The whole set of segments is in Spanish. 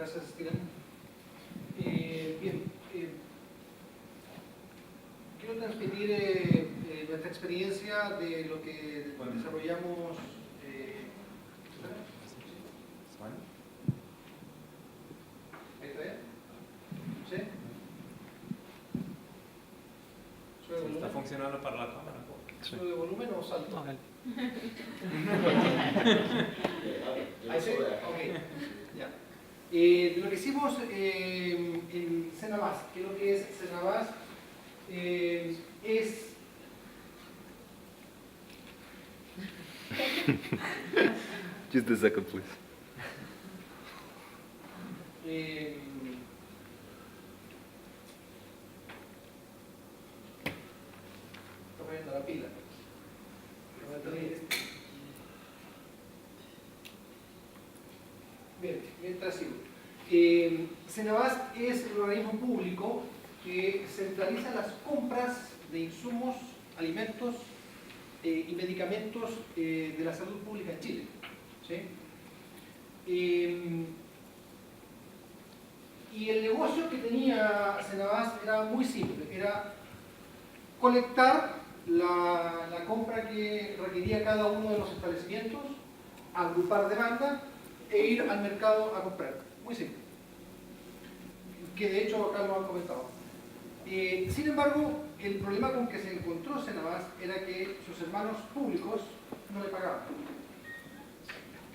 Gracias, Steven. Bien, quiero transmitir nuestra experiencia de lo que desarrollamos. ¿Ahí está bien? ¿Sí? ¿Está funcionando para la cámara? ¿Sube de volumen o salto? No, Ahí sí, ok. Ya. De lo que hicimos en Cenabas, ¿qué es lo que es Cenabas? Es Just a second, please. Está poniendo la pila. Bien, mientras sigo. Cenabas es un organismo público que centraliza las compras de insumos, alimentos y medicamentos de la salud pública en Chile. ¿Sí? Y el negocio que tenía Cenabas era muy simple, era colectar la compra que requería cada uno de los establecimientos, agrupar demanda e ir al mercado a comprar. Muy simple. Que de hecho acá lo han comentado. Sin embargo, el problema con que se encontró Cenabas era que sus hermanos públicos no le pagaban.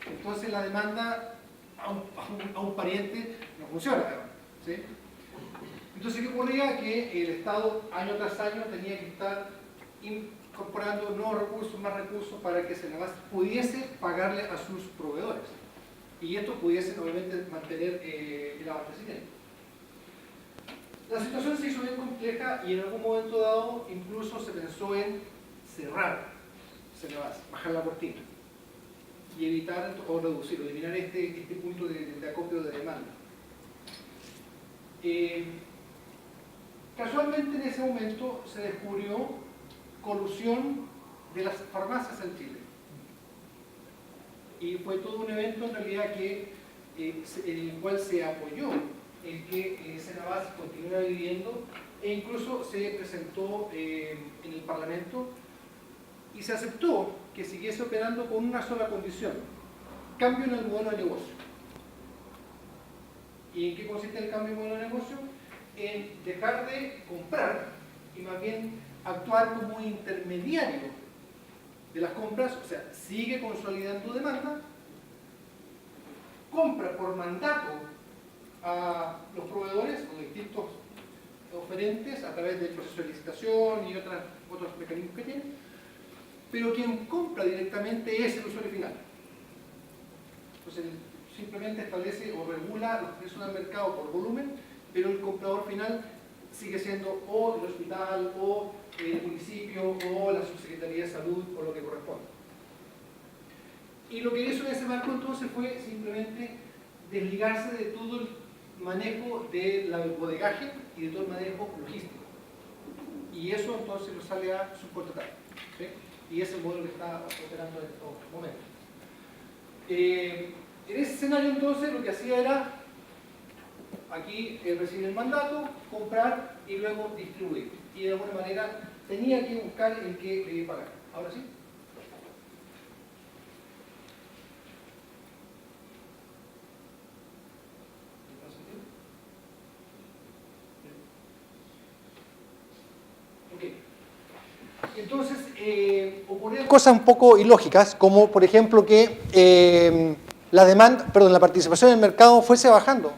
Entonces la demanda a un pariente no funciona, ¿sí? Entonces, ¿qué ocurría? Que el Estado año tras año tenía que estar incorporando nuevos recursos, más recursos para que Cenabas pudiese pagarle a sus proveedores y esto pudiese obviamente mantener el abastecimiento. La situación se hizo bien compleja y en algún momento dado incluso se pensó en cerrar Cenabas, bajar la cortina y evitar o reducir o eliminar este punto de acopio de demanda. Casualmente en ese momento se descubrió colusión de las farmacias en Chile. Y fue todo un evento en realidad en el cual se apoyó el que Cenabas continuara viviendo e incluso se presentó en el Parlamento y se aceptó que siguiese operando con una sola condición: cambio en el modelo de negocio. ¿Y en qué consiste el cambio en el modelo de negocio? En dejar de comprar y más bien actuar como intermediario de las compras, o sea, sigue consolidando demanda, compra por mandato a los proveedores o distintos oferentes a través del proceso de licitación y otros mecanismos que tiene, pero quien compra directamente es el usuario final. Entonces, simplemente establece o regula los precios del mercado por volumen, pero el comprador final sigue siendo o el hospital, o el municipio, o la subsecretaría de salud, o lo que corresponda. Y lo que hizo en ese marco entonces fue simplemente desligarse de todo el manejo del bodegaje y de todo el manejo logístico. Y eso entonces lo sale a subcontratar. ¿Sí? Y ese es el modelo que está operando en estos momentos. En ese escenario entonces lo que hacía era aquí recibir el mandato, comprar y luego distribuir. Y de alguna manera tenía que buscar el que le iba a pagar. ¿Ahora sí? Ok. Entonces, ocurrieron cosas un poco ilógicas, como por ejemplo que la participación en el mercado fuese bajando.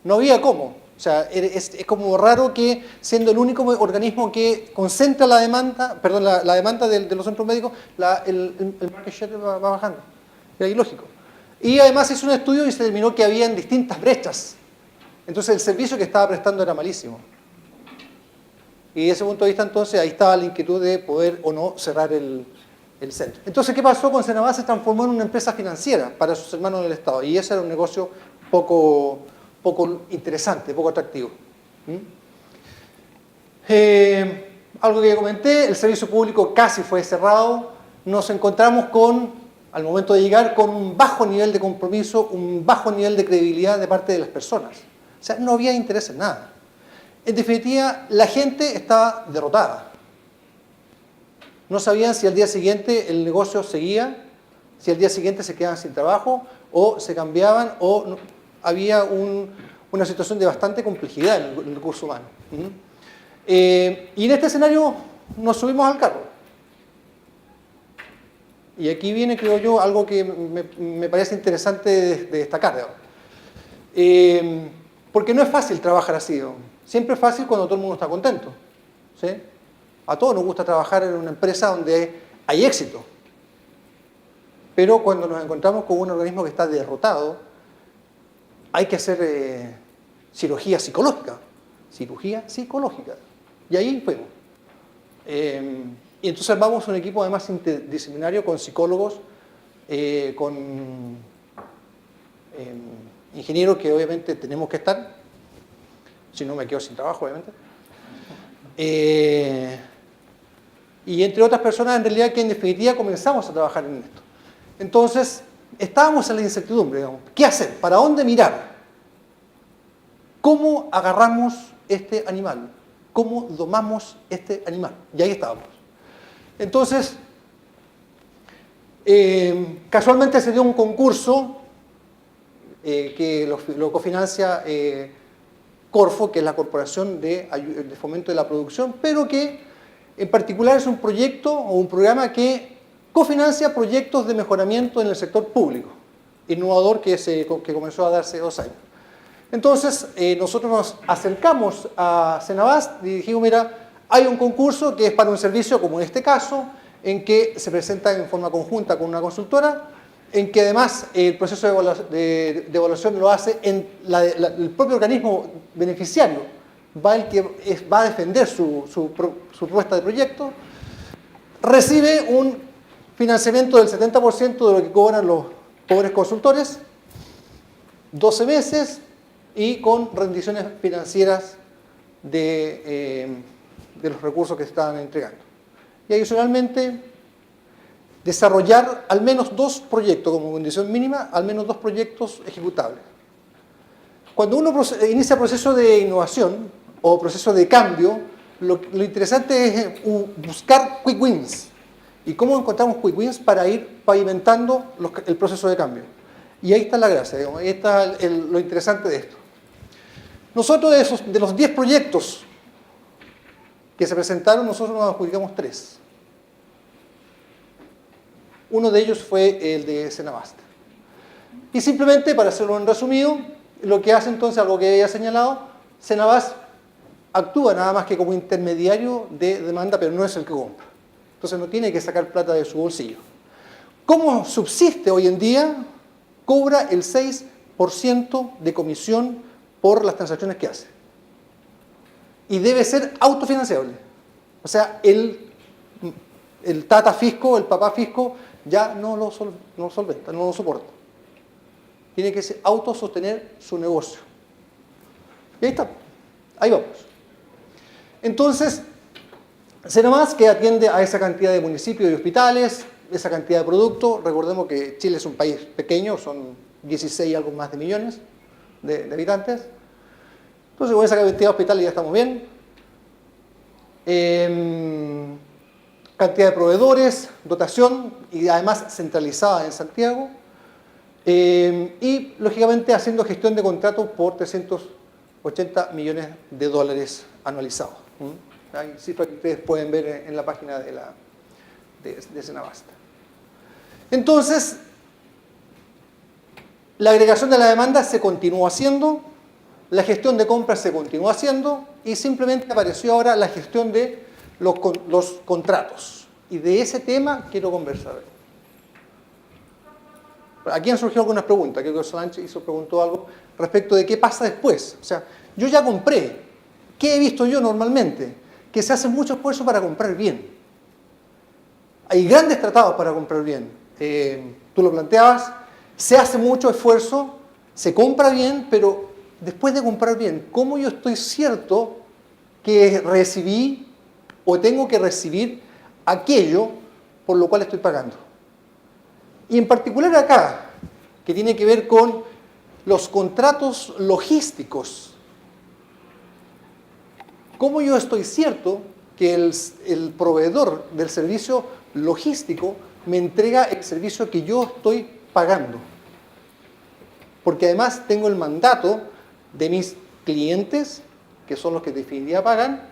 No había cómo. O sea, es como raro que, siendo el único organismo que concentra la demanda, la demanda de los centros médicos, el market share va bajando. Era ilógico. Y además hizo un estudio y se determinó que habían distintas brechas. Entonces el servicio que estaba prestando era malísimo. Y desde ese punto de vista, entonces, ahí estaba la inquietud de poder o no cerrar el centro. Entonces, ¿qué pasó con Cenabas? Se transformó en una empresa financiera para sus hermanos del Estado. Y ese era un negocio poco interesante, poco atractivo. Algo que ya comenté, el servicio público casi fue cerrado. Nos encontramos con al momento de llegar con un bajo nivel de compromiso, un bajo nivel de credibilidad de parte de las personas. O sea, no había interés en nada. En definitiva, la gente estaba derrotada. No sabían si al día siguiente el negocio seguía, si al día siguiente se quedaban sin trabajo, o se cambiaban, o no, había una situación de bastante complejidad en el recurso humano. Y en este escenario nos subimos al carro. Y aquí viene, creo yo, algo que me parece interesante de destacar. Porque no es fácil trabajar así. ¿No? Siempre es fácil cuando todo el mundo está contento. ¿Sí? A todos nos gusta trabajar en una empresa donde hay éxito. Pero cuando nos encontramos con un organismo que está derrotado, hay que hacer cirugía psicológica. Cirugía psicológica. Y ahí fuimos. Y entonces armamos un equipo además interdisciplinario con psicólogos, con ingenieros que obviamente tenemos que estar, si no me quedo sin trabajo obviamente, y entre otras personas en realidad que en definitiva comenzamos a trabajar en esto. Entonces estábamos en la incertidumbre, digamos, ¿qué hacer? ¿Para dónde mirar? ¿Cómo agarramos este animal? ¿Cómo domamos este animal? Y ahí estábamos. Entonces, casualmente se dio un concurso que lo cofinancia Corfo, que es la Corporación de Fomento de la Producción, pero que en particular es un proyecto o un programa que cofinancia proyectos de mejoramiento en el sector público, innovador que comenzó a darse 2 años. Entonces, nosotros nos acercamos a Cenabast y dijimos, mira, hay un concurso que es para un servicio como en este caso, en que se presenta en forma conjunta con una consultora, en que además el proceso de evaluación lo hace el propio organismo beneficiario, el que va a defender su propuesta de proyecto, recibe un financiamiento del 70% de lo que cobran los pobres consultores, 12 meses y con rendiciones financieras de los recursos que se estaban entregando. Y adicionalmente, desarrollar al menos 2 proyectos como condición mínima, al menos 2 proyectos ejecutables. Cuando uno inicia proceso de innovación o proceso de cambio, lo interesante es buscar quick wins. ¿Y cómo encontramos quick wins para ir pavimentando el proceso de cambio? Y ahí está la gracia, digamos, ahí está lo interesante de esto. Nosotros de los 10 proyectos que se presentaron, nosotros nos adjudicamos 3. Uno de ellos fue el de Cenabast. Y simplemente, para hacerlo en resumido, lo que hace entonces, algo que había señalado, Cenabast actúa nada más que como intermediario de demanda, pero no es el que compra. Entonces no tiene que sacar plata de su bolsillo. ¿Cómo subsiste hoy en día? Cobra el 6% de comisión por las transacciones que hace. Y debe ser autofinanciable. O sea, el tata fisco, el papá fisco, ya no lo solventa, no lo soporta. Tiene que autosostener su negocio. Y ahí está, ahí vamos. Entonces, Cenabast, que atiende a esa cantidad de municipios y hospitales, esa cantidad de productos. Recordemos que Chile es un país pequeño, son 16 y algo más de millones de habitantes. Entonces, con esa cantidad de hospitales ya estamos bien. Cantidad de proveedores, dotación y además centralizada en Santiago. Y, lógicamente, haciendo gestión de contratos por 380 millones de dólares anualizados. Hay cifras que ustedes pueden ver en la página de Cenabast. Entonces, la agregación de la demanda se continuó haciendo, la gestión de compras se continuó haciendo y simplemente apareció ahora la gestión de los contratos. Y de ese tema quiero conversar. Aquí han surgido algunas preguntas. Creo que Solange preguntó algo respecto de qué pasa después. O sea, yo ya compré. ¿Qué he visto yo normalmente? Que se hace mucho esfuerzo para comprar bien. Hay grandes tratados para comprar bien. Tú lo planteabas, se hace mucho esfuerzo, se compra bien, pero después de comprar bien, ¿cómo yo estoy cierto que recibí o tengo que recibir aquello por lo cual estoy pagando? Y en particular acá, que tiene que ver con los contratos logísticos. ¿Cómo yo estoy cierto que el proveedor del servicio logístico me entrega el servicio que yo estoy pagando? Porque además tengo el mandato de mis clientes, que son los que en definitiva pagan,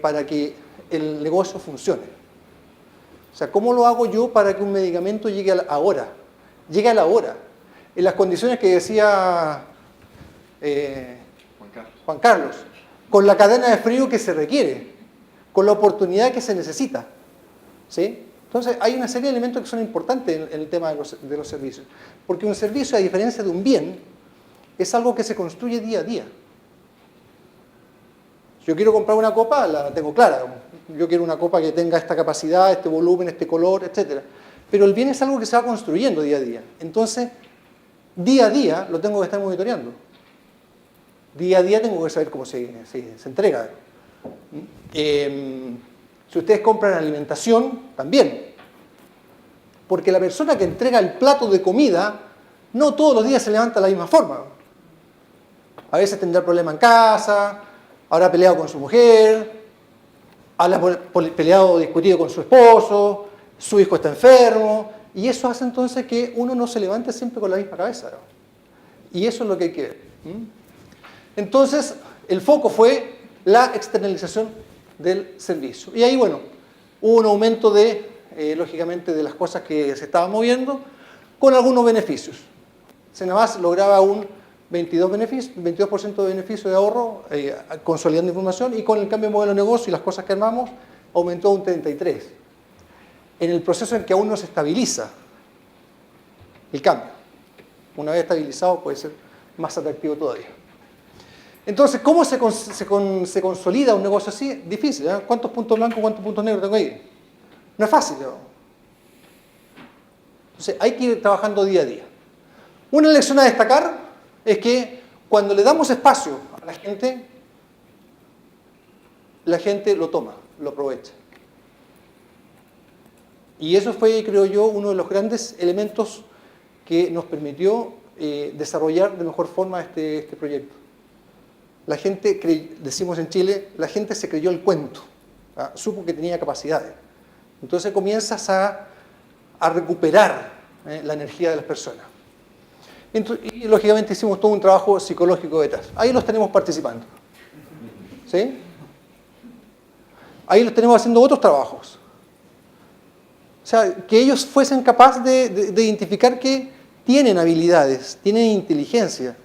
para que el negocio funcione. O sea, ¿cómo lo hago yo para que un medicamento llegue a la hora? Llegue a la hora, en las condiciones que decía Juan Carlos, con la cadena de frío que se requiere, con la oportunidad que se necesita. ¿Sí? Entonces, hay una serie de elementos que son importantes en el tema de los servicios. Porque un servicio, a diferencia de un bien, es algo que se construye día a día. Yo quiero comprar una copa, la tengo clara. Yo quiero una copa que tenga esta capacidad, este volumen, este color, etc. Pero el bien es algo que se va construyendo día a día. Entonces, día a día lo tengo que estar monitoreando. Día a día tengo que saber cómo se entrega. Si ustedes compran alimentación, también. Porque la persona que entrega el plato de comida, no todos los días se levanta de la misma forma. A veces tendrá problema en casa, habrá peleado con su mujer, habrá peleado o discutido con su esposo, su hijo está enfermo, y eso hace entonces que uno no se levante siempre con la misma cabeza, ¿no? Y eso es lo que hay que ver. Entonces, el foco fue la externalización del servicio. Y ahí, bueno, hubo un aumento lógicamente, de las cosas que se estaban moviendo, con algunos beneficios. Senabas lograba un 22% de beneficio de ahorro, consolidando información, y con el cambio de modelo de negocio y las cosas que armamos, aumentó un 33%. En el proceso en que aún no se estabiliza el cambio. Una vez estabilizado puede ser más atractivo todavía. Entonces, ¿cómo se consolida un negocio así? Difícil, ¿eh? ¿Cuántos puntos blancos, cuántos puntos negros tengo ahí? No es fácil, ¿no? Entonces, hay que ir trabajando día a día. Una lección a destacar es que cuando le damos espacio a la gente lo toma, lo aprovecha. Y eso fue, creo yo, uno de los grandes elementos que nos permitió desarrollar de mejor forma este proyecto. La gente, decimos en Chile, la gente se creyó el cuento, ¿ah? Supo que tenía capacidades. Entonces comienzas a recuperar la energía de las personas. Y lógicamente hicimos todo un trabajo psicológico detrás. Ahí los tenemos participando. ¿Sí? Ahí los tenemos haciendo otros trabajos. O sea, que ellos fuesen capaces de identificar que tienen habilidades, tienen inteligencia,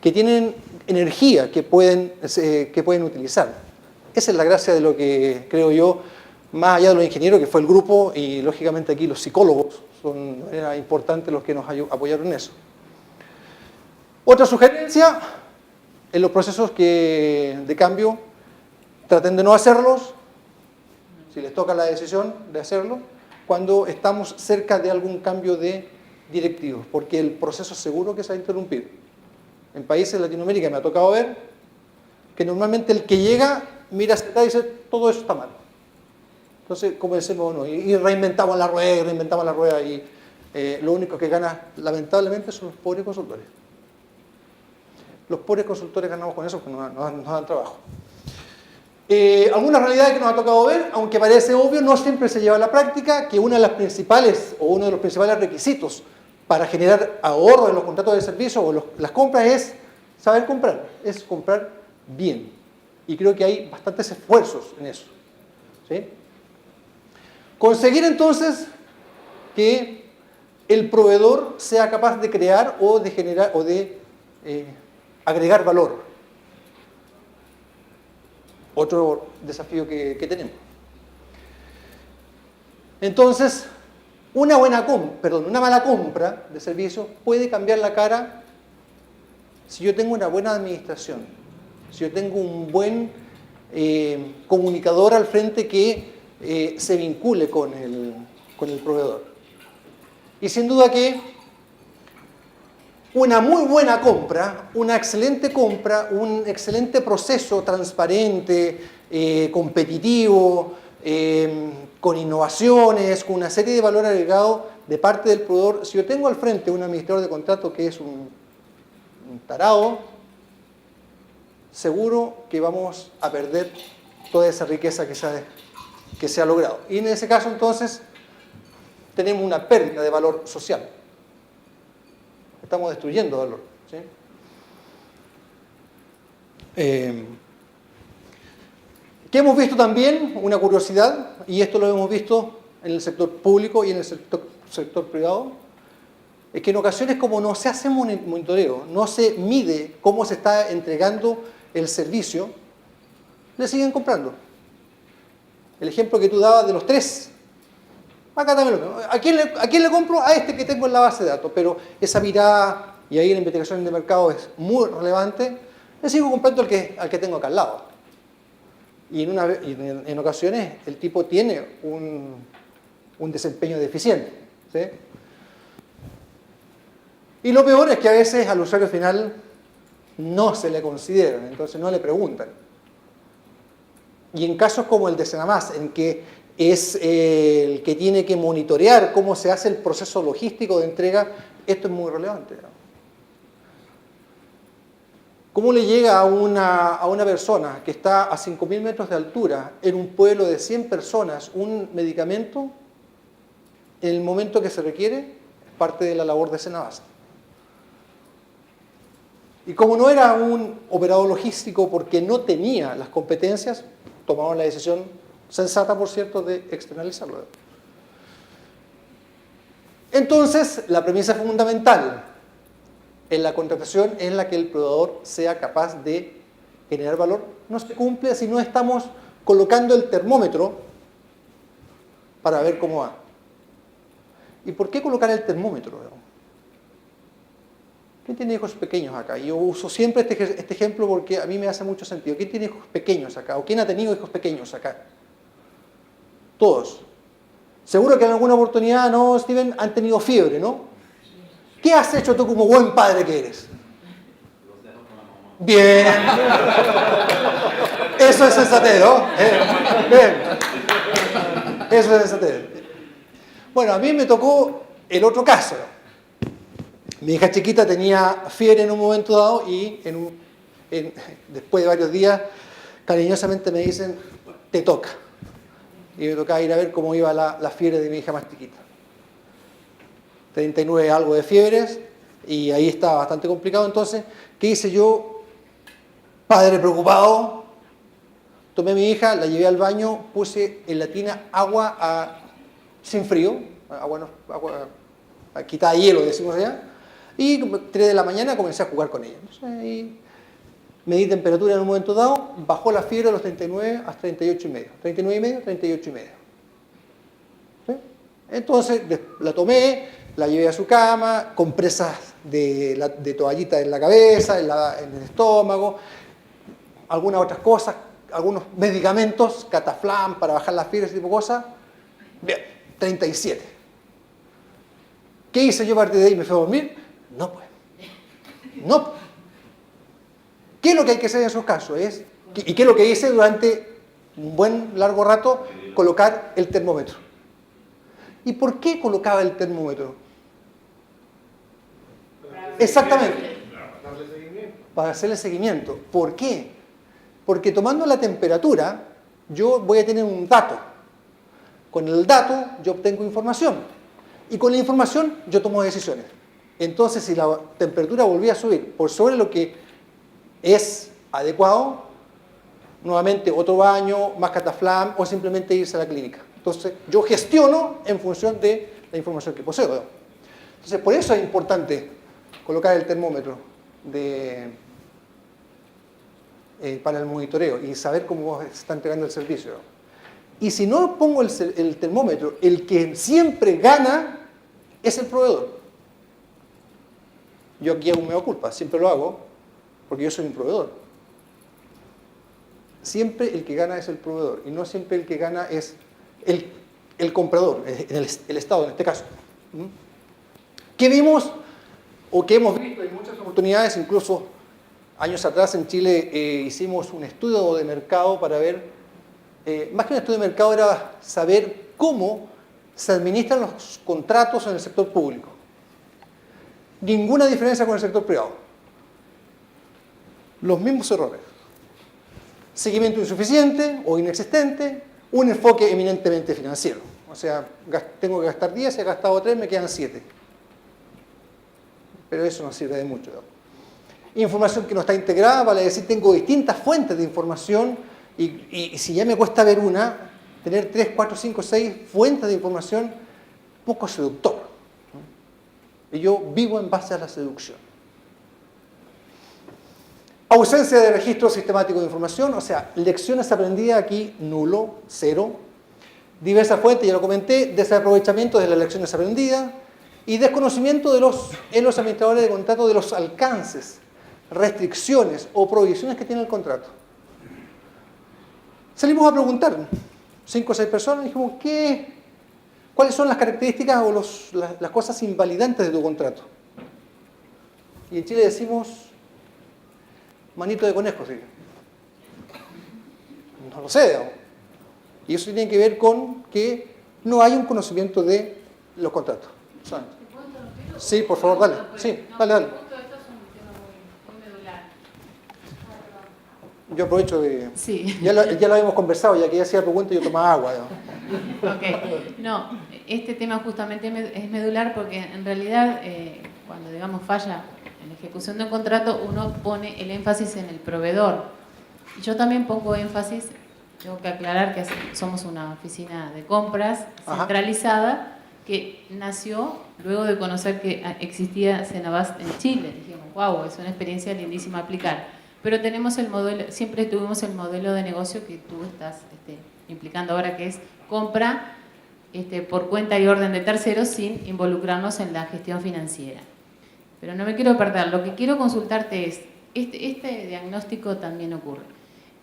que tienen energía que pueden utilizar. Esa es la gracia de lo que creo yo, más allá de los ingenieros, que fue el grupo, y lógicamente aquí los psicólogos son importantes los que nos apoyaron en eso. Otra sugerencia, en los procesos de cambio, traten de no hacerlos, si les toca la decisión de hacerlo, cuando estamos cerca de algún cambio de directivos, porque el proceso seguro que se va a interrumpir. En países de Latinoamérica me ha tocado ver que normalmente el que llega mira hacia atrás y dice, todo eso está mal. Entonces, como decimos, no, y reinventamos la rueda, y lo único que gana, lamentablemente, son los pobres consultores. Los pobres consultores ganamos con eso porque nos dan trabajo. Algunas realidades que nos ha tocado ver, aunque parece obvio, no siempre se lleva a la práctica, que uno de los principales requisitos para generar ahorro en los contratos de servicio o las compras es saber comprar, es comprar bien. Y creo que hay bastantes esfuerzos en eso. ¿Sí? Conseguir entonces que el proveedor sea capaz de crear o de generar o de agregar valor. Otro desafío que tenemos. Entonces, una mala compra de servicios puede cambiar la cara si yo tengo una buena administración, si yo tengo un buen comunicador al frente que se vincule con el proveedor. Y sin duda que una muy buena compra, una excelente compra, un excelente proceso transparente, competitivo, con innovaciones, con una serie de valor agregado de parte del proveedor. Si yo tengo al frente un administrador de contrato que es un tarado, seguro que vamos a perder toda esa riqueza que se ha logrado. Y en ese caso, entonces, tenemos una pérdida de valor social. Estamos destruyendo valor. ¿Sí? ¿Qué hemos visto también? Una curiosidad, y esto lo hemos visto en el sector público y en el sector privado, es que en ocasiones, como no se hace monitoreo, no se mide cómo se está entregando el servicio, le siguen comprando. El ejemplo que tú dabas de los 3. Acá también lo mismo. ¿A quién le compro? A este que tengo en la base de datos. Pero esa mirada, y ahí la investigación de mercado es muy relevante, le sigo comprando al que tengo acá al lado. Y en ocasiones el tipo tiene un desempeño deficiente. ¿Sí? Y lo peor es que a veces al usuario final no se le consideran, entonces no le preguntan. Y en casos como el de Senamás, en que es el que tiene que monitorear cómo se hace el proceso logístico de entrega, esto es muy relevante. ¿Cómo le llega a una persona que está a 5.000 metros de altura en un pueblo de 100 personas un medicamento en el momento que se requiere? Es parte de la labor de Senamás. Y como no era un operador logístico porque no tenía las competencias, tomaron la decisión sensata, por cierto, de externalizarlo. Entonces, la premisa fundamental en la contratación es la que el proveedor sea capaz de generar valor. No se cumple si no estamos colocando el termómetro para ver cómo va. ¿Y por qué colocar el termómetro? ¿Quién tiene hijos pequeños acá? Yo uso siempre este ejemplo porque a mí me hace mucho sentido. ¿Quién tiene hijos pequeños acá? ¿O quién ha tenido hijos pequeños acá? Todos. Seguro que en alguna oportunidad, ¿no, Steven? Han tenido fiebre, ¿no? ¿Qué has hecho tú como buen padre que eres? Los dejo con la mamá. Bien. Eso es sensatez, ¿no? Bien. Eso es sensatez. Bueno, a mí me tocó el otro caso. Mi hija chiquita tenía fiebre en un momento dado y después de varios días, cariñosamente me dicen, te toca. Y me tocaba ir a ver cómo iba la fiebre de mi hija más chiquita. 39 algo de fiebres, y ahí estaba bastante complicado. Entonces, ¿qué hice yo? Padre preocupado, tomé a mi hija, la llevé al baño, puse en la tina agua sin frío, agua quitada de hielo, decimos allá, y 3 de la mañana comencé a jugar con ella. Entonces, ahí medí temperatura en un momento dado, bajó la fiebre a los 39 hasta 38,5. 39,5, 38,5. ¿Sí? Entonces la tomé, la llevé a su cama, compresas de toallita en la cabeza, en el estómago, algunas otras cosas, algunos medicamentos, cataflán para bajar la fiebre, ese tipo de cosas. Bien, 37. ¿Qué hice yo a partir de ahí? ¿Me fui a dormir? No, pues. No. ¿Qué es lo que hay que hacer en esos casos? ¿Y qué es lo que hice durante un buen largo rato? Colocar el termómetro. ¿Y por qué colocaba el termómetro? Exactamente. Para hacerle seguimiento. ¿Por qué? Porque tomando la temperatura, yo voy a tener un dato. Con el dato, yo obtengo información. Y con la información, yo tomo decisiones. Entonces, si la temperatura volvía a subir por sobre lo que es adecuado, nuevamente otro baño, más cataflán o simplemente irse a la clínica. Entonces, yo gestiono en función de la información que poseo. Entonces, por eso es importante colocar el termómetro para el monitoreo y saber cómo se está entregando el servicio. Y si no pongo el termómetro, el que siempre gana es el proveedor. Yo aquí hago un mea culpa, siempre lo hago, porque yo soy un proveedor. Siempre el que gana es el proveedor, y no siempre el que gana es el comprador, el Estado en este caso. ¿Qué vimos o qué hemos visto en muchas oportunidades? Incluso años atrás en Chile hicimos un estudio de mercado para ver más que un estudio de mercado, era saber cómo se administran los contratos en el sector público. Ninguna diferencia con el sector privado. Los mismos errores. Seguimiento insuficiente o inexistente, un enfoque eminentemente financiero. O sea, tengo que gastar 10, he gastado 3, me quedan 7. Pero eso no sirve de mucho, ¿no? Información que no está integrada, vale decir, tengo distintas fuentes de información y si ya me cuesta ver una, tener 3, 4, 5, 6 fuentes de información, poco seductor, ¿no? Y yo vivo en base a la seducción. Ausencia de registro sistemático de información, o sea, lecciones aprendidas aquí, nulo, cero. Diversas fuentes, ya lo comenté, desaprovechamiento de las lecciones aprendidas y desconocimiento en los administradores de contrato de los alcances, restricciones o prohibiciones que tiene el contrato. Salimos a preguntar, 5 o 6 personas, y dijimos, ¿cuáles son las características o las cosas invalidantes de tu contrato? Y en Chile decimos, manito de conejo, sí. No lo sé, digamos. Y eso tiene que ver con que no hay un conocimiento de los contratos. Sí, por favor, dale. Sí, dale. Yo aprovecho de... Sí. Ya lo habíamos conversado, ya que ella hacía preguntas yo tomaba agua. ¿No? Ok. No, este tema justamente es medular porque en realidad cuando digamos falla en la ejecución de un contrato uno pone el énfasis en el proveedor. Y yo también pongo énfasis, tengo que aclarar que somos una oficina de compras centralizada que nació luego de conocer que existía Cenabast en Chile. Dijimos, wow, es una experiencia lindísima aplicar. Pero tenemos el modelo, siempre tuvimos el modelo de negocio que tú estás implicando ahora, que es compra por cuenta y orden de terceros sin involucrarnos en la gestión financiera. Pero no me quiero perder, lo que quiero consultarte es, este diagnóstico también ocurre.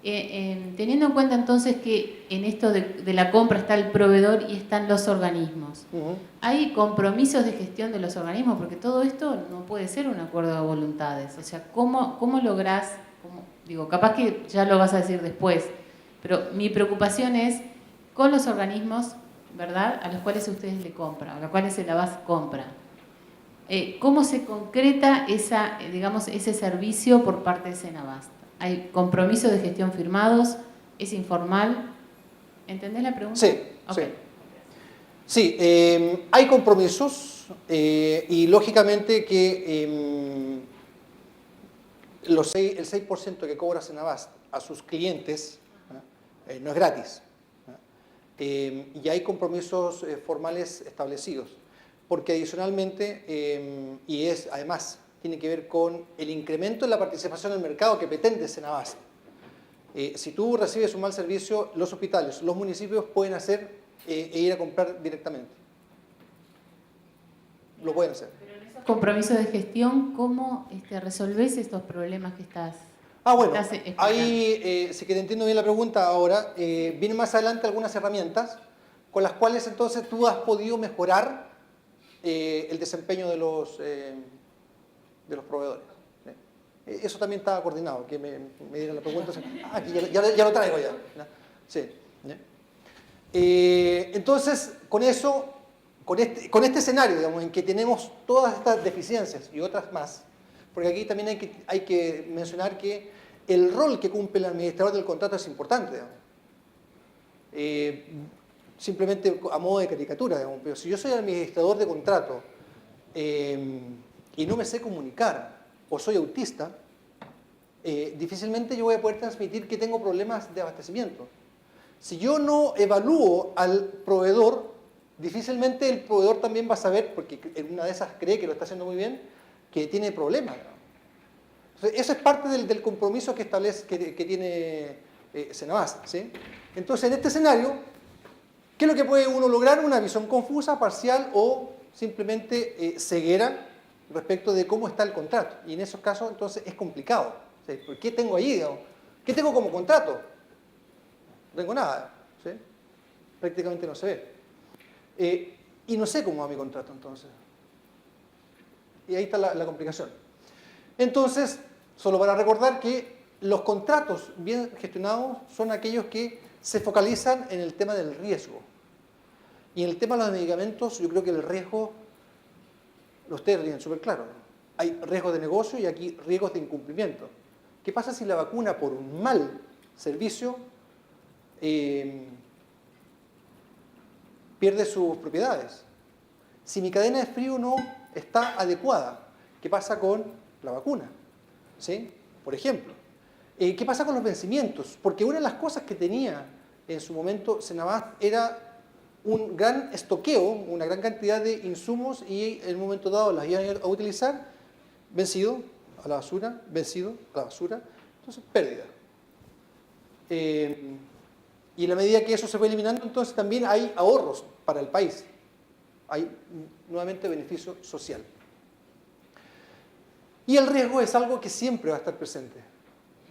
Teniendo en cuenta entonces que en esto de la compra está el proveedor y están los organismos, ¿hay compromisos de gestión de los organismos? Porque todo esto no puede ser un acuerdo de voluntades. O sea, ¿cómo lográs? Digo, capaz que ya lo vas a decir después, pero mi preocupación es con los organismos, ¿verdad?, a los cuales ustedes le compran, a los cuales Cenabast compra. ¿Cómo se concreta ese servicio por parte de Cenabast? ¿Hay compromisos de gestión firmados? ¿Es informal? ¿Entendés la pregunta? Sí, okay. Sí, hay compromisos y lógicamente que el 6% que cobra Cenabast a sus clientes no es gratis. Y hay compromisos formales establecidos, porque adicionalmente, además tiene que ver con el incremento en la participación en el mercado que pretende Cenabast. Si tú recibes un mal servicio, los hospitales, los municipios pueden hacer e ir a comprar directamente. Lo pueden hacer. Pero en esos compromisos de gestión, ¿cómo resolvés estos problemas que estás ahí, si que te entiendo bien la pregunta ahora, vienen más adelante algunas herramientas con las cuales entonces tú has podido mejorar el desempeño de los proveedores. Eso también estaba coordinado, que me dieran la pregunta. Aquí ya lo traigo ya. Sí. Entonces, con eso, con este escenario, digamos, en que tenemos todas estas deficiencias y otras más, porque aquí también hay que mencionar que el rol que cumple el administrador del contrato es importante. Simplemente a modo de caricatura, digamos, pero si yo soy administrador de contrato y no me sé comunicar o soy autista, difícilmente yo voy a poder transmitir que tengo problemas de abastecimiento. Si yo no evalúo al proveedor, difícilmente el proveedor también va a saber, porque en una de esas cree que lo está haciendo muy bien, que tiene problemas. Entonces, eso es parte del compromiso que tiene Cenabast, ¿sí? Entonces, en este escenario, ¿qué es lo que puede uno lograr? Una visión confusa, parcial o simplemente ceguera respecto de cómo está el contrato. Y en esos casos, entonces, es complicado. ¿Sí? ¿Qué tengo ahí? Digamos? ¿Qué tengo como contrato? No tengo nada. ¿Sí? Prácticamente no se ve. Y no sé cómo va mi contrato, entonces. Y ahí está la complicación. Entonces, solo para recordar que los contratos bien gestionados son aquellos que se focalizan en el tema del riesgo. Y en el tema de los medicamentos, yo creo que el riesgo, ustedes lo tienen súper claro. Hay riesgos de negocio y aquí riesgos de incumplimiento. ¿Qué pasa si la vacuna, por un mal servicio, pierde sus propiedades? Si mi cadena de frío no está adecuada, ¿qué pasa con la vacuna? ¿Sí? Por ejemplo. ¿Qué pasa con los vencimientos? Porque una de las cosas que tenía en su momento Senabast era un gran estoqueo, una gran cantidad de insumos y en un momento dado las iban a utilizar, vencido a la basura, vencido a la basura, entonces pérdida. Y en la medida que eso se fue eliminando, entonces también hay ahorros para el país. Hay nuevamente beneficio social. Y el riesgo es algo que siempre va a estar presente.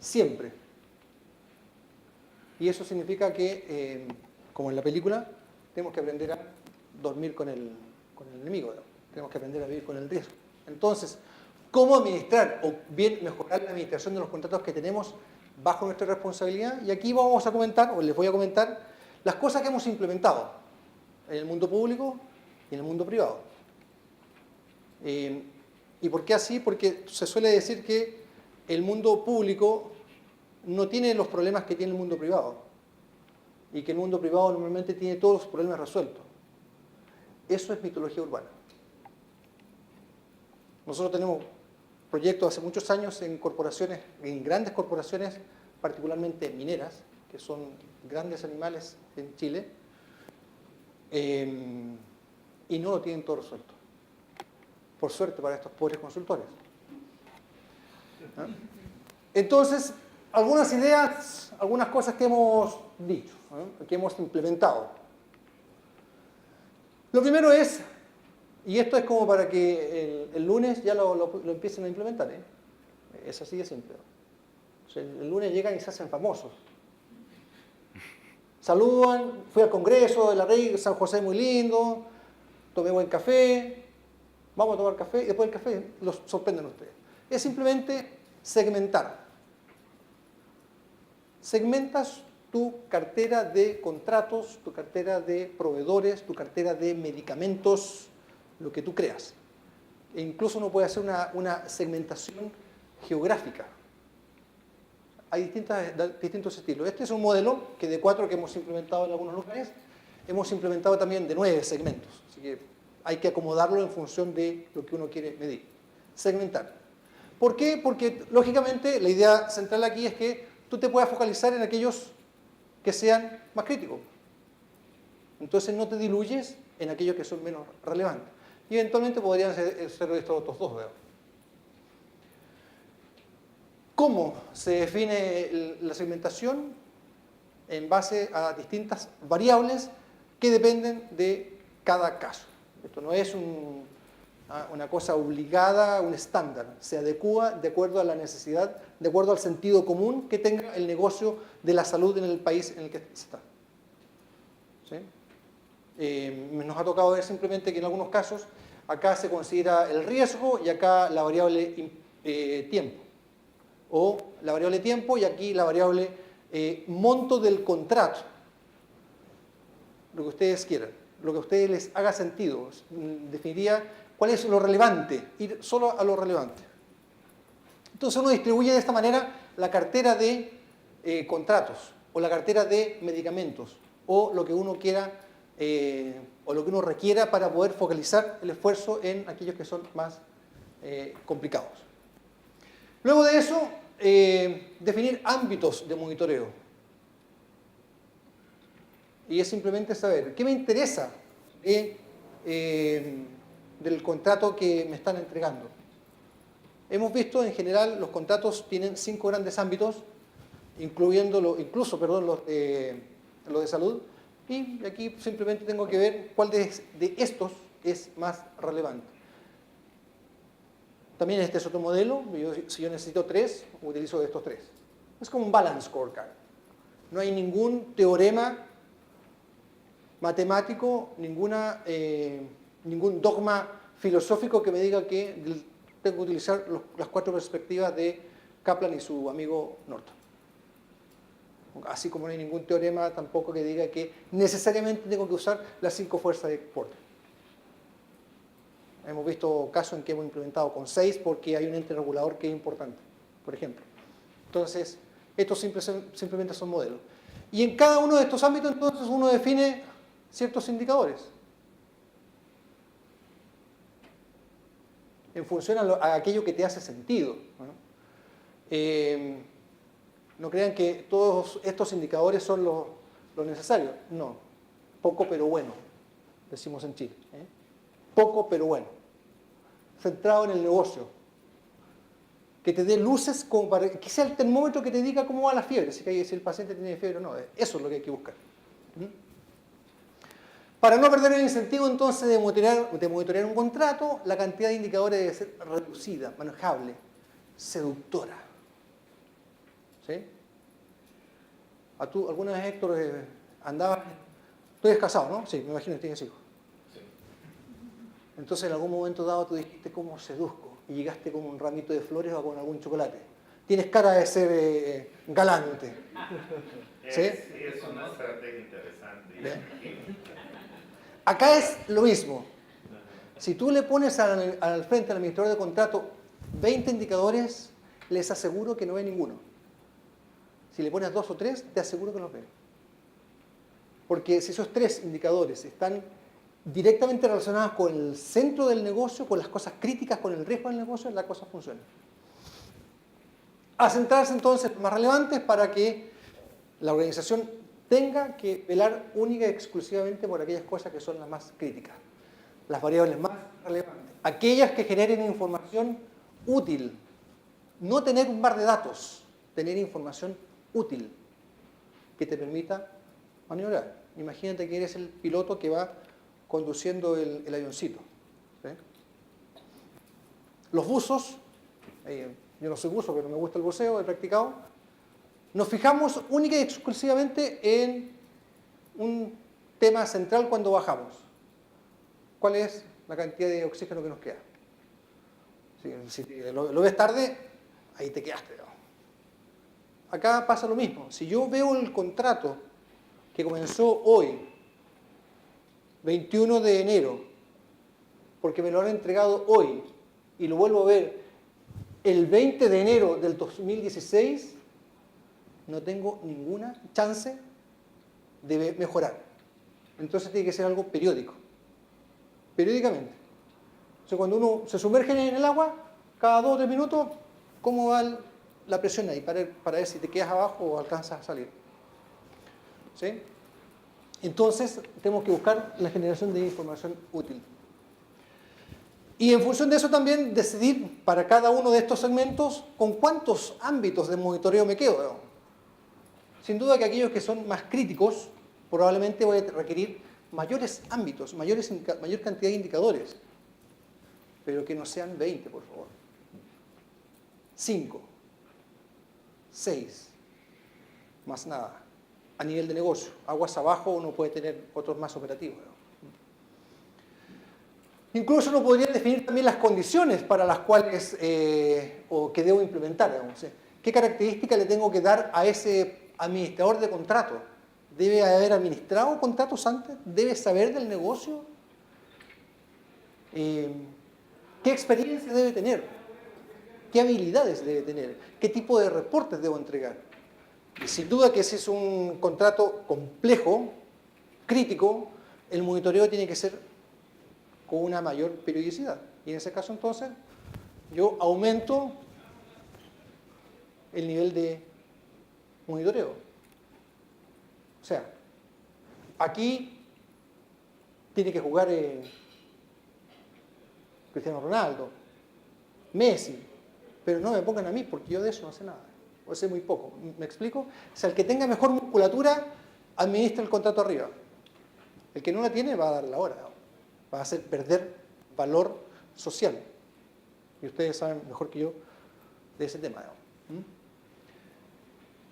Siempre. Y eso significa que, como en la película, tenemos que aprender a dormir con el enemigo, ¿no? Tenemos que aprender a vivir con el riesgo. Entonces, ¿cómo administrar o bien mejorar la administración de los contratos que tenemos bajo nuestra responsabilidad? Y aquí vamos a comentar, o les voy a comentar, las cosas que hemos implementado en el mundo público y en el mundo privado. ¿Y por qué así? Porque se suele decir que el mundo público no tiene los problemas que tiene el mundo privado y que el mundo privado normalmente tiene todos los problemas resueltos. Eso es mitología urbana. Nosotros tenemos proyectos hace muchos años en corporaciones, en grandes corporaciones, particularmente mineras, que son grandes animales en Chile, y no lo tienen todo resuelto. Por suerte para estos pobres consultores. ¿Ah? Entonces, algunas ideas, algunas cosas que hemos dicho, que hemos implementado. Lo primero es, y esto es como para que el lunes ya lo empiecen a implementar, es así de simple. O sea, el lunes llegan y se hacen famosos. Saludan, fui al Congreso de la Rey, San José muy lindo, tomé buen café, vamos a tomar café, y después del café los sorprenden ustedes. Es simplemente segmentar. Segmentas tu cartera de contratos, tu cartera de proveedores, tu cartera de medicamentos, lo que tú creas. E incluso uno puede hacer una segmentación geográfica. Hay distintos estilos. Este es un modelo que de 4 que hemos implementado en algunos lugares, hemos implementado también de 9 segmentos. Así que hay que acomodarlo en función de lo que uno quiere medir. Segmentar. ¿Por qué? Porque, lógicamente, la idea central aquí es que tú te puedas focalizar en aquellos que sean más críticos. Entonces no te diluyes en aquellos que son menos relevantes. Y eventualmente podrían ser estos otros dos. ¿Verdad? ¿Cómo se define la segmentación? En base a distintas variables que dependen de cada caso. Esto no es una cosa obligada, un estándar. Se adecúa de acuerdo a la necesidad, de acuerdo al sentido común que tenga el negocio de la salud en el país en el que está. ¿Sí? Nos ha tocado ver simplemente que en algunos casos acá se considera el riesgo y acá la variable tiempo. O la variable tiempo y aquí la variable monto del contrato. Lo que ustedes quieran, lo que a ustedes les haga sentido. Definiría cuál es lo relevante, ir solo a lo relevante. Entonces uno distribuye de esta manera la cartera de contratos o la cartera de medicamentos o lo que uno quiera o lo que uno requiera para poder focalizar el esfuerzo en aquellos que son más complicados. Luego de eso, definir ámbitos de monitoreo. Y es simplemente saber qué me interesa del contrato que me están entregando. Hemos visto en general los contratos tienen 5 grandes ámbitos, incluso los de salud, y aquí simplemente tengo que ver cuál de estos es más relevante. También este es otro modelo, si yo necesito 3, utilizo de estos 3. Es como un balance scorecard. No hay ningún teorema matemático, ningún dogma filosófico que me diga que tengo que utilizar las 4 perspectivas de Kaplan y su amigo Norton. Así como no hay ningún teorema tampoco que diga que necesariamente tengo que usar las 5 fuerzas de Porter. Hemos visto casos en que hemos implementado con 6 porque hay un ente regulador que es importante, por ejemplo. Entonces, estos simplemente son modelos. Y en cada uno de estos ámbitos, entonces, uno define ciertos indicadores. En función a aquello que te hace sentido, ¿no? No crean que todos estos indicadores son lo necesario. No. Poco pero bueno, decimos en Chile. Poco pero bueno. Centrado en el negocio. Que te dé luces como para que sea el termómetro que te diga cómo va la fiebre, si el paciente tiene fiebre o no. Eso es lo que hay que buscar. Para no perder el incentivo entonces de monitorear un contrato, la cantidad de indicadores debe ser reducida, manejable, seductora. ¿Sí? ¿Tú alguna vez, Héctor, andabas? Tú eres casado, ¿no? Sí, me imagino que tienes hijos. Sí. Entonces, en algún momento dado, tú dijiste, ¿cómo seduzco? Y llegaste con un ramito de flores o con algún chocolate. Tienes cara de ser galante. ¿Sí? Sí, es una estrategia interesante. Acá es lo mismo. Si tú le pones al frente al administrador de contrato 20 indicadores, les aseguro que no ve ninguno. Si le pones 2 o 3, te aseguro que los ve. Porque si esos 3 indicadores están directamente relacionados con el centro del negocio, con las cosas críticas, con el riesgo del negocio, la cosa funciona. A centrarse entonces en más relevantes para que la organización tenga que velar única y exclusivamente por aquellas cosas que son las más críticas, las variables más relevantes, aquellas que generen información útil, no tener un mar de datos, tener información útil que te permita maniobrar. Imagínate que eres el piloto que va conduciendo el avioncito. ¿Sí? Los buzos, yo no soy buzo, pero me gusta el buceo, he practicado. Nos fijamos única y exclusivamente en un tema central cuando bajamos. ¿Cuál es la cantidad de oxígeno que nos queda? Si lo ves tarde, ahí te quedaste. ¿No? Acá pasa lo mismo. Si yo veo el contrato que comenzó hoy, 21 de enero, porque me lo han entregado hoy, y lo vuelvo a ver el 20 de enero del 2016, no tengo ninguna chance de mejorar. Entonces tiene que ser algo periódico. Periódicamente. O sea, cuando uno se sumerge en el agua, cada 2 o 3 minutos, ¿cómo va la presión ahí? Para ver si te quedas abajo o alcanzas a salir. ¿Sí? Entonces, tenemos que buscar la generación de información útil. Y en función de eso también decidir para cada uno de estos segmentos con cuántos ámbitos de monitoreo me quedo. Sin duda que aquellos que son más críticos, probablemente voy a requerir mayores ámbitos, mayor cantidad de indicadores. Pero que no sean 20, por favor. 5, 6, más nada. A nivel de negocio. Aguas abajo uno puede tener otros más operativos. Incluso uno podría definir también las condiciones para las cuales o que debo implementar. Digamos. ¿Qué características le tengo que dar a ese administrador de contrato? ¿Debe haber administrado contratos antes? ¿Debe saber del negocio? ¿Qué experiencia debe tener? ¿Qué habilidades debe tener? ¿Qué tipo de reportes debo entregar? Y sin duda que ese es un contrato complejo, crítico, el monitoreo tiene que ser con una mayor periodicidad. Y en ese caso entonces yo aumento el nivel de monitoreo. O sea, aquí tiene que jugar Cristiano Ronaldo, Messi, pero no me pongan a mí porque yo de eso no sé nada. O sé muy poco. ¿Me explico? O sea, el que tenga mejor musculatura administra el contrato arriba. El que no la tiene va a dar la hora. Va a hacer perder valor social. Y ustedes saben mejor que yo de ese tema.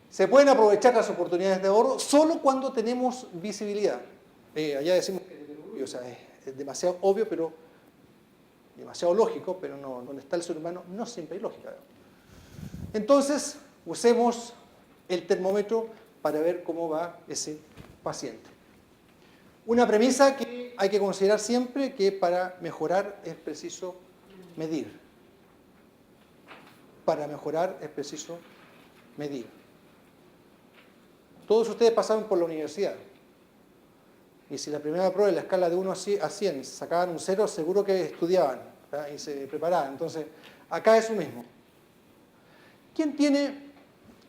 Se pueden aprovechar las oportunidades de ahorro solo cuando tenemos visibilidad. Allá decimos que es demasiado obvio, pero demasiado lógico, pero no, donde está el ser humano no siempre hay lógica. Entonces, usemos el termómetro para ver cómo va ese paciente. Una premisa que hay que considerar siempre, que para mejorar es preciso medir. Para mejorar es preciso medir. Todos ustedes pasaron por la universidad. Y si la primera prueba en la escala de 1 a 100 sacaban un 0, seguro que estudiaban, ¿verdad? Y se preparaban. Entonces, acá es lo mismo. ¿Quién tiene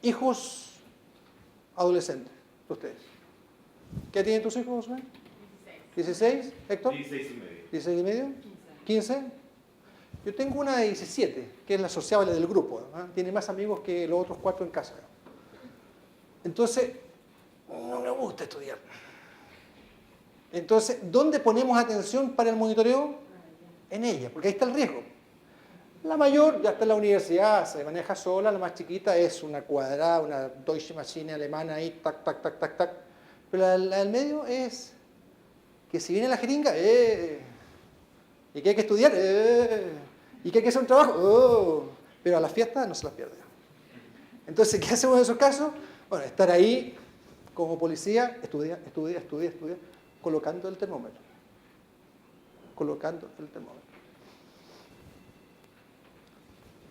hijos adolescentes de ustedes? ¿Qué tienen tus hijos, Osman? 16. ¿16? ¿Héctor? 16 y medio. 16 y medio. 15. Yo tengo una de 17, que es la sociable del grupo, ¿no? Tiene más amigos que los otros 4 en casa. Entonces, no le gusta estudiar. Entonces, ¿dónde ponemos atención para el monitoreo? En ella, porque ahí está el riesgo. La mayor ya está en la universidad, se maneja sola, la más chiquita es una cuadrada, una Deutsche Maschine alemana ahí, tac, tac, tac, tac, tac. Pero la del medio es que si viene la jeringa, y que hay que estudiar, y que hay que hacer un trabajo, pero a las fiestas no se las pierde. Entonces, ¿qué hacemos en esos casos? Bueno, estar ahí como policía, estudia, colocando el termómetro. Colocando el termómetro.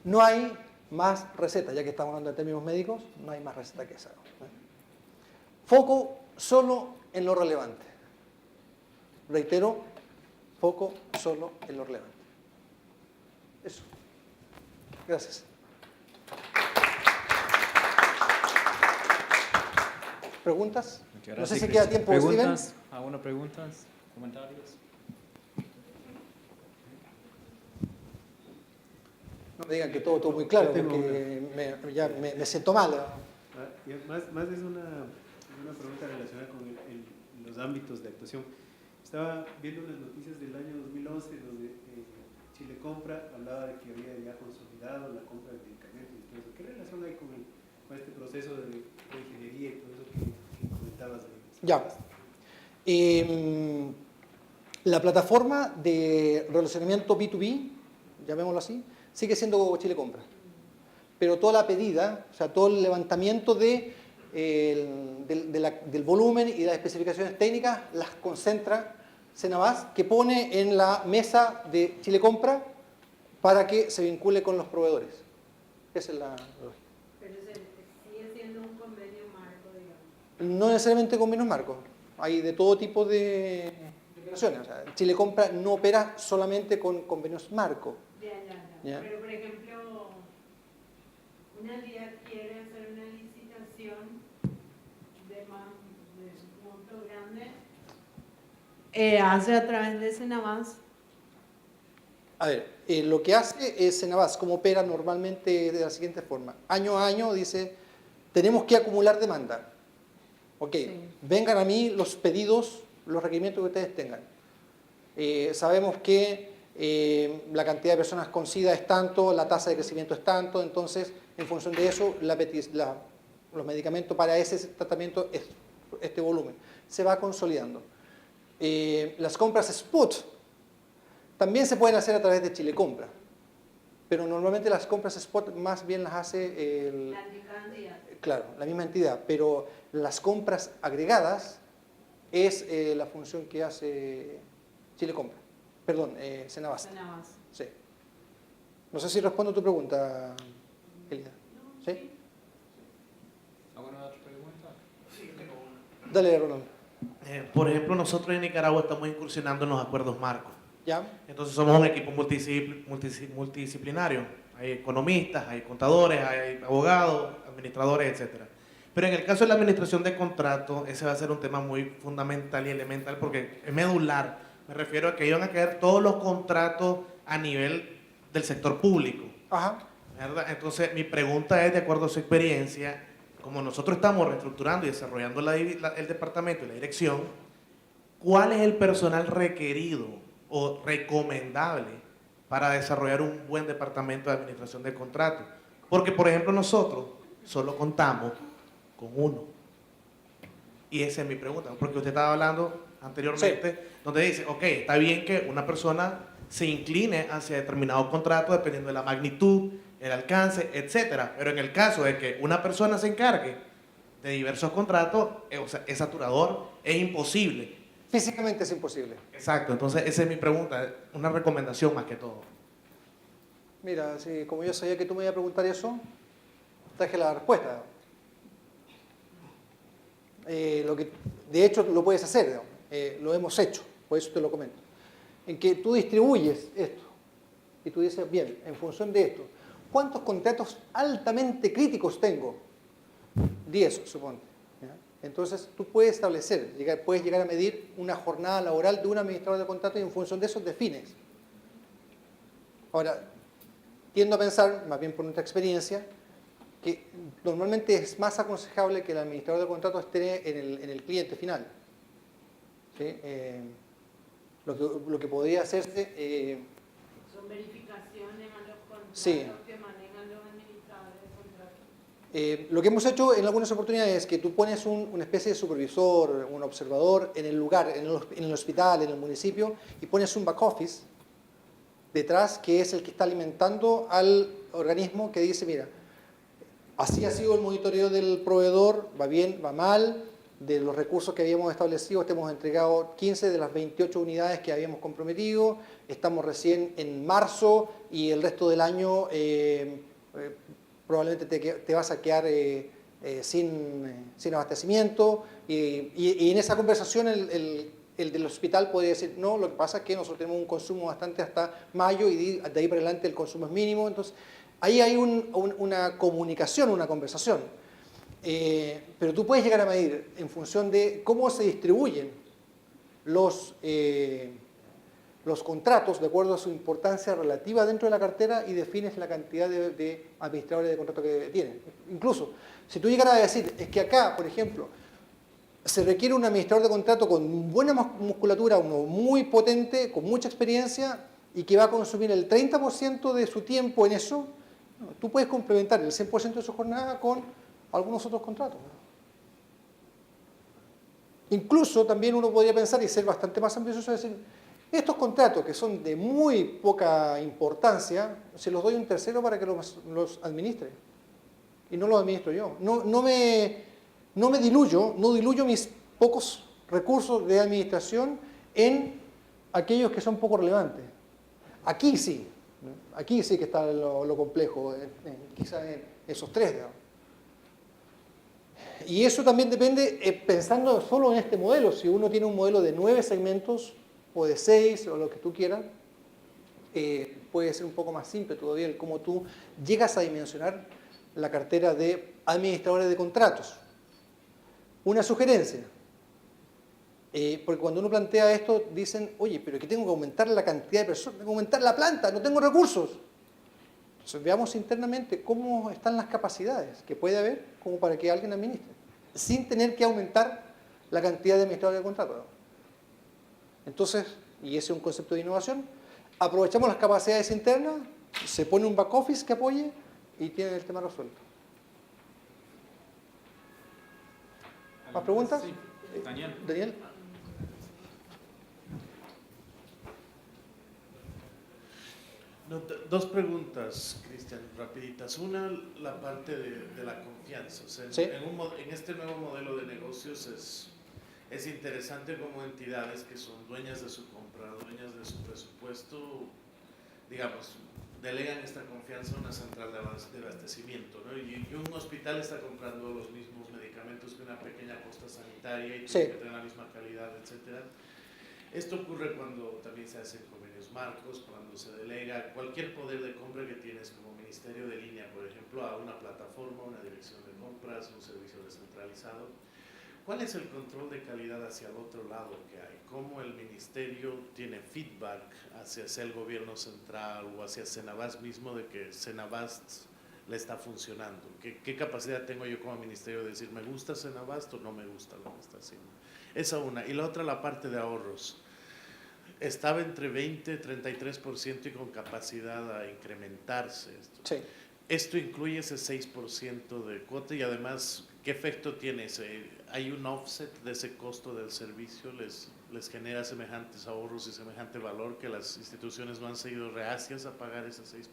No hay más receta, ya que estamos hablando de términos médicos, no hay más receta que esa. Foco solo en lo relevante. Reitero, foco solo en lo relevante. Eso. Gracias. ¿Preguntas? No sé si queda tiempo, Steven. ¿Preguntas? ¿Alguna preguntas? ¿Comentarios? No me digan que todo muy claro, porque ya me siento mal. Más es una pregunta relacionada con los ámbitos de actuación. Estaba viendo las noticias del año 2011 donde Chile Compra hablaba de que había ya consolidado la compra de medicamentos y todo eso. ¿Qué relación hay con este proceso de ingeniería y todo eso que comentabas? Ya. La plataforma de relacionamiento B2B, llamémoslo así, sigue siendo Chile Compra. Pero toda la pedida, o sea, todo el levantamiento del volumen y de las especificaciones técnicas las concentra Cenabás, que pone en la mesa de Chile Compra para que se vincule con los proveedores. Esa es la lógica. Pero sigue siendo un convenio marco, digamos. No necesariamente convenios marcos. Hay de todo tipo de relaciones. O sea, Chile Compra no opera solamente con convenios marco. Ya. Pero, por ejemplo, una entidad quiere hacer una licitación de monto grande, hace a través de Cenabás. A ver, lo que hace es Cenabás, como opera normalmente de la siguiente forma. Año a año dice, tenemos que acumular demanda. Ok, sí. Vengan a mí los pedidos, los requerimientos que ustedes tengan. Sabemos que la cantidad de personas con SIDA es tanto, la tasa de crecimiento es tanto, entonces, en función de eso, los medicamentos para ese tratamiento es este volumen. Se va consolidando. Las compras spot también se pueden hacer a través de Chile Compra, pero normalmente las compras spot más bien las hace claro, la misma entidad, pero las compras agregadas es la función que hace Chile Compra, perdón, Cenabás. Sí. No sé si respondo a tu pregunta, Elida. ¿Sí? ¿Alguna otra pregunta? Sí, tengo una. Dale, Ronald. Por ejemplo, nosotros en Nicaragua estamos incursionando en los acuerdos marcos. ¿Ya? Entonces somos un equipo multidisciplinario. Hay economistas, hay contadores, hay abogados, administradores, etc. Pero en el caso de la administración de contratos, ese va a ser un tema muy fundamental y elemental porque es medular. Me refiero a que iban a caer todos los contratos a nivel del sector público. Ajá. ¿Verdad? Entonces, mi pregunta es, de acuerdo a su experiencia, como nosotros estamos reestructurando y desarrollando el departamento y la dirección, ¿cuál es el personal requerido o recomendable para desarrollar un buen departamento de administración de contratos? Porque, por ejemplo, nosotros solo contamos con uno. Y esa es mi pregunta, porque usted estaba hablando anteriormente, sí, donde dice, ok, está bien que una persona se incline hacia determinado contrato dependiendo de la magnitud, el alcance, etcétera. Pero en el caso de que una persona se encargue de diversos contratos, o sea, es saturador, es imposible. Físicamente es imposible. Exacto, entonces esa es mi pregunta, una recomendación más que todo. Mira, si como yo sabía que tú me ibas a preguntar eso, traje la respuesta. De hecho, lo puedes hacer, digamos. Lo hemos hecho, por eso te lo comento. En que tú distribuyes esto y tú dices, bien, en función de esto, ¿cuántos contratos altamente críticos tengo? 10, suponte. ¿Ya? Entonces, tú puedes establecer, puedes llegar a medir una jornada laboral de un administrador de contratos y en función de eso defines. Ahora, tiendo a pensar, más bien por nuestra experiencia, que normalmente es más aconsejable que el administrador de contratos esté en el cliente final. ¿Sí? Lo que podría hacerse... Son verificaciones a los contratos sí. que manejan los administradores de contratos. Lo que hemos hecho en algunas oportunidades es que tú pones una especie de supervisor, un observador en el lugar, en el hospital, en el municipio, y pones un back office detrás que es el que está alimentando al organismo que dice, mira, así ha sido el monitoreo del proveedor, va bien, va mal, de los recursos que habíamos establecido, te hemos entregado 15 de las 28 unidades que habíamos comprometido, estamos recién en marzo y el resto del año probablemente te vas a quedar sin abastecimiento y en esa conversación el del hospital podría decir, no, lo que pasa es que nosotros tenemos un consumo bastante hasta mayo y de ahí para adelante el consumo es mínimo, entonces ahí hay una comunicación, una conversación. Pero tú puedes llegar a medir en función de cómo se distribuyen los contratos de acuerdo a su importancia relativa dentro de la cartera y defines la cantidad de administradores de contrato que tienen. Incluso, si tú llegaras a decir, es que acá, por ejemplo, se requiere un administrador de contrato con buena musculatura, uno muy potente, con mucha experiencia y que va a consumir el 30% de su tiempo en eso, tú puedes complementar el 100% de su jornada con algunos otros contratos. Incluso también uno podría pensar y ser bastante más ambicioso y decir, estos contratos que son de muy poca importancia, se los doy a un tercero para que los administre. Y no los administro yo. No me diluyo, no diluyo mis pocos recursos de administración en aquellos que son poco relevantes. Aquí sí que está lo complejo, quizás en esos tres, digamos. Y eso también depende, pensando solo en este modelo, si uno tiene un modelo de 9 segmentos o de 6 o lo que tú quieras, puede ser un poco más simple todavía el cómo tú llegas a dimensionar la cartera de administradores de contratos. Una sugerencia, porque cuando uno plantea esto dicen, oye, pero que tengo que aumentar la cantidad de personas, tengo que aumentar la planta, no tengo recursos. Entonces veamos internamente cómo están las capacidades que puede haber como para que alguien administre, sin tener que aumentar la cantidad de administradores de contrato. Entonces, y ese es un concepto de innovación, aprovechamos las capacidades internas, se pone un back office que apoye y tienen el tema resuelto. ¿Más preguntas? Sí. Daniel. Daniel. No, dos preguntas, Cristian, rapiditas. Una, la parte de la confianza. O sea, Sí. en este nuevo modelo de negocios es interesante como entidades que son dueñas de su compra, dueñas de su presupuesto, digamos, delegan esta confianza a una central de abastecimiento, ¿no? Y un hospital está comprando los mismos medicamentos que una pequeña posta sanitaria y Sí. que tengan la misma calidad, etcétera. Esto ocurre cuando también se hacen convenios marcos, cuando se delega cualquier poder de compra que tienes como ministerio de línea, por ejemplo, a una plataforma, una dirección de compras, un servicio descentralizado. ¿Cuál es el control de calidad hacia el otro lado que hay? ¿Cómo el ministerio tiene feedback hacia el gobierno central o hacia Cenabast mismo de que Cenabast le está funcionando? ¿Qué capacidad tengo yo como ministerio de decir, me gusta Cenabast o no me gusta lo que está haciendo? Esa una. Y la otra, la parte de ahorros. Estaba entre 20 y 33% y con capacidad a incrementarse esto. Sí. Esto incluye ese 6% de cuota y además, ¿qué efecto tiene ese? ¿Hay un offset de ese costo del servicio? ¿Les genera semejantes ahorros y semejante valor que las instituciones no han sido reacias a pagar ese 6%?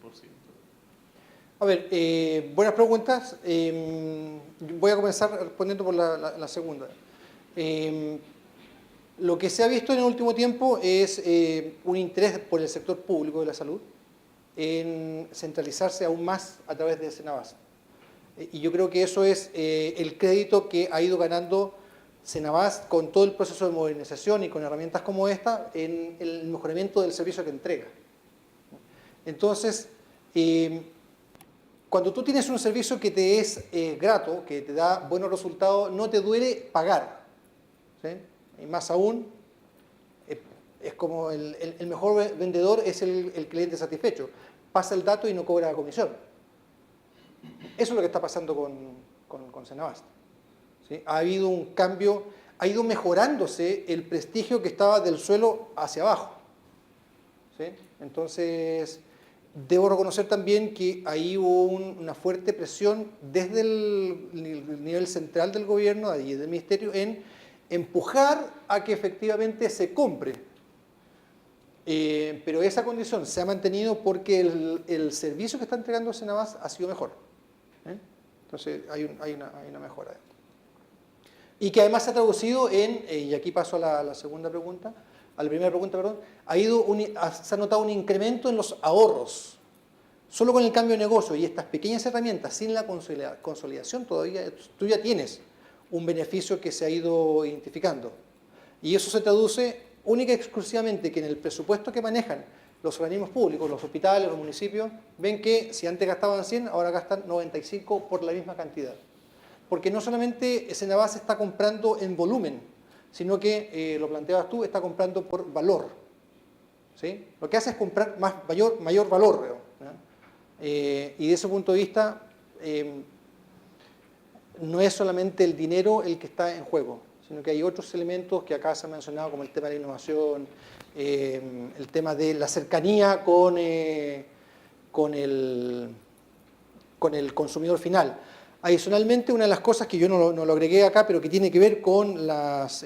A ver, buenas preguntas. Voy a comenzar respondiendo por la segunda. Lo que se ha visto en el último tiempo es un interés por el sector público de la salud en centralizarse aún más a través de Senabas. Y yo creo que eso es el crédito que ha ido ganando Senabas con todo el proceso de modernización y con herramientas como esta en el mejoramiento del servicio que entrega. Entonces, cuando tú tienes un servicio que te es grato, que te da buenos resultados, no te duele pagar. ¿Sí? Y más aún, es como el mejor vendedor es el cliente satisfecho. Pasa el dato y no cobra comisión. Eso es lo que está pasando con Senabas. ¿Sí? Ha habido un cambio, ha ido mejorándose el prestigio que estaba del suelo hacia abajo. ¿Sí? Entonces, debo reconocer también que ahí hubo una fuerte presión desde el nivel central del gobierno, ahí del ministerio, en empujar a que efectivamente se compre. Pero esa condición se ha mantenido porque el servicio que está entregando Senabas ha sido mejor. Entonces hay una mejora. Y que además se ha traducido en, y aquí paso a la segunda pregunta, a la primera pregunta, perdón, se ha notado un incremento en los ahorros. Solo con el cambio de negocio y estas pequeñas herramientas, sin la consolidación todavía, tú ya tienes un beneficio que se ha ido identificando. Y eso se traduce única y exclusivamente que en el presupuesto que manejan los organismos públicos, los hospitales, los municipios, ven que si antes gastaban 100, ahora gastan 95 por la misma cantidad. Porque no solamente Senabas está comprando en volumen, sino que, lo planteabas tú, está comprando por valor. ¿Sí? Lo que hace es comprar mayor valor. Y de ese punto de vista, no es solamente el dinero el que está en juego, sino que hay otros elementos que acá se han mencionado, como el tema de la innovación, el tema de la cercanía con el consumidor final. Adicionalmente, una de las cosas que yo no lo agregué acá, pero que tiene que ver con las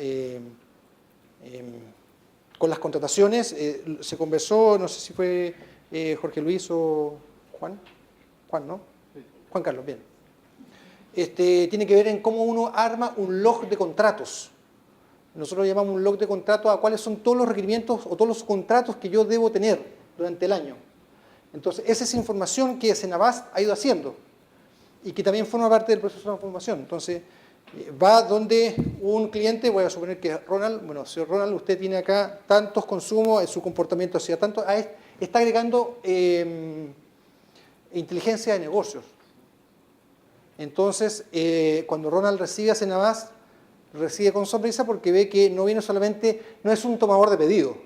contrataciones, se conversó, no sé si fue Jorge Luis o Juan, ¿no? Juan Carlos, bien. Tiene que ver en cómo uno arma un log de contratos. Nosotros llamamos un log de contratos a cuáles son todos los requerimientos o todos los contratos que yo debo tener durante el año. Entonces, esa es información que Senabas ha ido haciendo y que también forma parte del proceso de transformación. Entonces, va donde un cliente, voy a suponer que Ronald, bueno, señor Ronald, usted tiene acá tantos consumos, en su comportamiento hacia tanto, está agregando inteligencia de negocios. Entonces, cuando Ronald recibe a Senabas, recibe con sonrisa porque ve que no viene solamente, no es un tomador de pedido,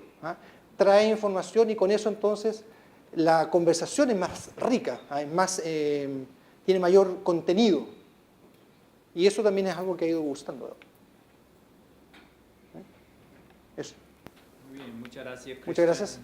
trae información y con eso entonces la conversación es más rica, tiene mayor contenido. Y eso también es algo que ha ido gustando. Eso. Muy bien, muchas gracias, Cristian. Muchas gracias.